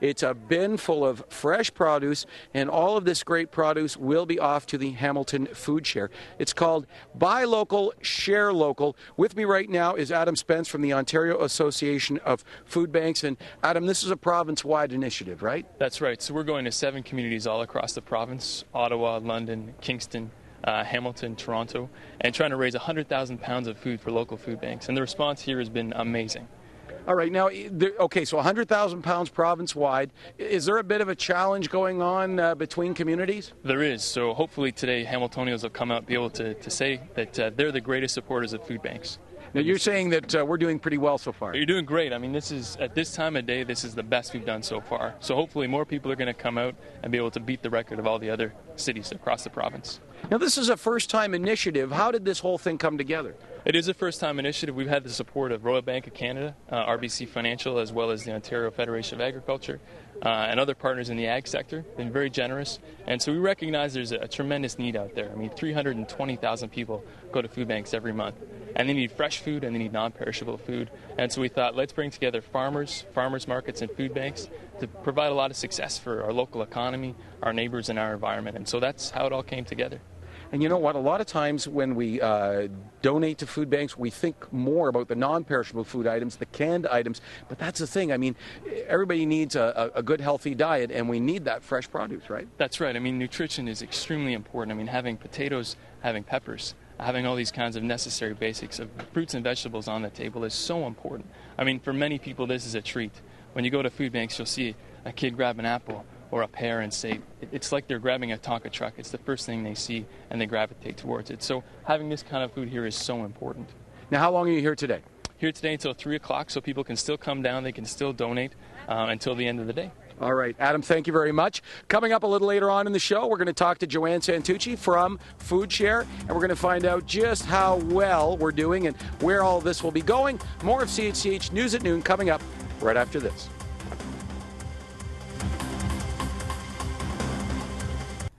It's a bin full of fresh produce, and all of this great produce will be off to the Hamilton Food Share. It's called Buy Local, Share Local. With me right now is Adam Spence from the Ontario Association of Food Banks. And Adam, this is a province-wide initiative, right? That's right. So we're going to 7 communities all across the province: Ottawa, London, Kingston, Hamilton, Toronto, and trying to raise 100,000 pounds of food for local food banks. And the response here has been amazing. All right. Now, okay, so 100,000 pounds province-wide. Is there a bit of a challenge going on between communities? There is. So hopefully today Hamiltonians will come out and be able to say that they're the greatest supporters of food banks. Now, you're saying that we're doing pretty well so far. You're doing great. I mean, this is, at this time of day, this is the best we've done so far. So hopefully more people are going to come out and be able to beat the record of all the other cities across the province. Now, this is a first-time initiative. How did this whole thing come together? It is a first-time initiative. We've had the support of Royal Bank of Canada, RBC Financial, as well as the Ontario Federation of Agriculture, and other partners in the ag sector. Been very generous. And so we recognize there's a tremendous need out there. I mean, 320,000 people go to food banks every month. And they need fresh food and they need non-perishable food. And so we thought, let's bring together farmers markets, and food banks to provide a lot of success for our local economy, our neighbors, and our environment. And so that's how it all came together. And you know what? A lot of times when we donate to food banks, we think more about the non-perishable food items, the canned items. But that's the thing. I mean, everybody needs a good, healthy diet, and we need that fresh produce, right? That's right. I mean, nutrition is extremely important. I mean, having potatoes, having peppers, having all these kinds of necessary basics of fruits and vegetables on the table is so important. I mean, for many people, this is a treat. When you go to food banks, you'll see a kid grab an apple or a pear and say, it's like they're grabbing a Tonka truck. It's the first thing they see, and they gravitate towards it. So having this kind of food here is so important. Now, how long are you here today? Here today until 3 o'clock, so people can still come down. They can still donate until the end of the day. All right. Adam, thank you very much. Coming up a little later on in the show, we're going to talk to Joanne Santucci from Food Share, and we're going to find out just how well we're doing and where all this will be going. More of CHCH News at Noon coming up right after this.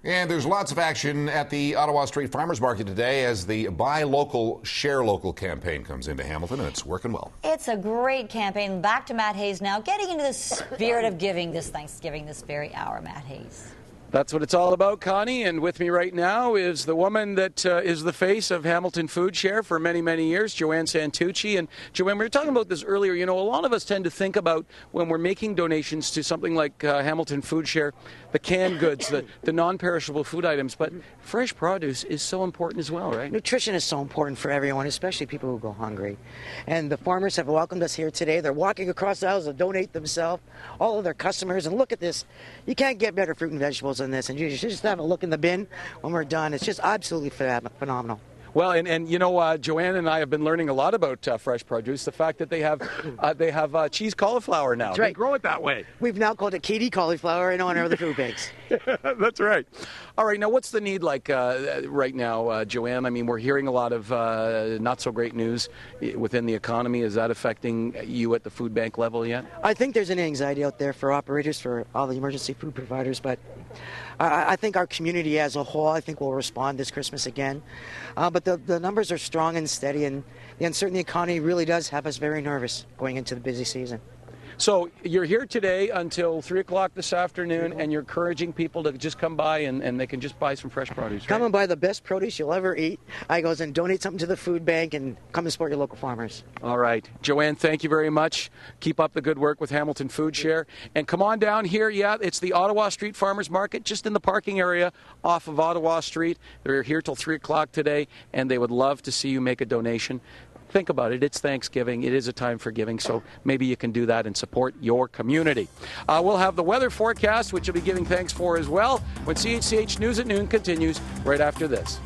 And there's lots of action at the Ottawa Street Farmers Market today as the Buy Local, Share Local campaign comes into Hamilton, and it's working well. It's a great campaign. Back to Matt Hayes now, getting into the spirit of giving this Thanksgiving, this very hour. Matt Hayes. That's what it's all about, Connie. And with me right now is the woman that is the face of Hamilton Food Share for many, many years, Joanne Santucci. And Joanne, we were talking about this earlier. You know, a lot of us tend to think about when we're making donations to something like Hamilton Food Share, the canned goods, the non-perishable food items. But fresh produce is so important as well, right? Nutrition is so important for everyone, especially people who go hungry. And the farmers have welcomed us here today. They're walking across the aisles to donate themselves, all of their customers. And look at this. You can't get better fruit and vegetables than this. And you should just have a look in the bin when we're done. It's just absolutely phenomenal. Well, and you know, Joanne and I have been learning a lot about fresh produce. The fact that they have cheese cauliflower now. That's right. They grow it that way. We've now called it Katie cauliflower in honor of the food banks. That's right. All right. Now, what's the need like right now, Joanne? I mean, we're hearing a lot of not so great news within the economy. Is that affecting you at the food bank level yet? I think there's an anxiety out there for operators, for all the emergency food providers, but I think our community as a whole, I think, will respond this Christmas again. But the numbers are strong and steady, and the uncertain economy really does have us very nervous going into the busy season. So you're here today until 3 o'clock this afternoon, and you're encouraging people to just come by and they can just buy some fresh produce, right? Come and buy the best produce you'll ever eat. I goes and donate something to the food bank and come and support your local farmers. All right. Joanne, thank you very much. Keep up the good work with Hamilton Food Share. And come on down here. Yeah, it's the Ottawa Street Farmers Market, just in the parking area off of Ottawa Street. They're here till 3 o'clock today, and they would love to see you make a donation. Think about it. It's Thanksgiving. It is a time for giving, so maybe you can do that and support your community. We'll have the weather forecast, which you'll be giving thanks for as well, when CHCH News at Noon continues right after this.